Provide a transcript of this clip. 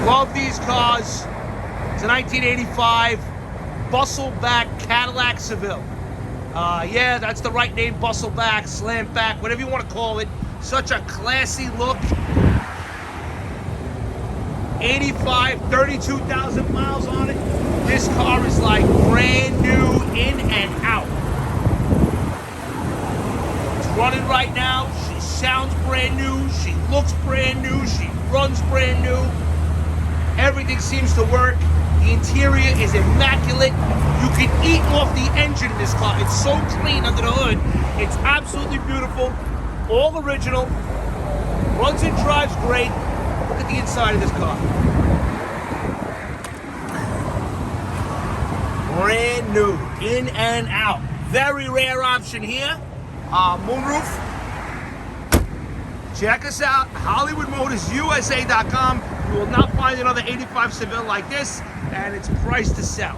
Love these cars. It's a 1985 Bustle back Cadillac Seville. Yeah, that's the right name, Bustle back, slant back, whatever you want to call it. Such a classy look. 32,000 miles on it. This car is like brand new in and out. It's running right now. She sounds brand new. She looks brand new. She runs brand new. Everything seems to work. The interior is immaculate. You can eat off the engine in this car. It's so clean under the hood. It's absolutely beautiful. All original. Runs and drives great. Look at the inside of this car. Brand new, in and out. Very rare option here. Moonroof. Check us out, HollywoodMotorsUSA.com. You will not find another 85 Seville like this, and it's priced to sell.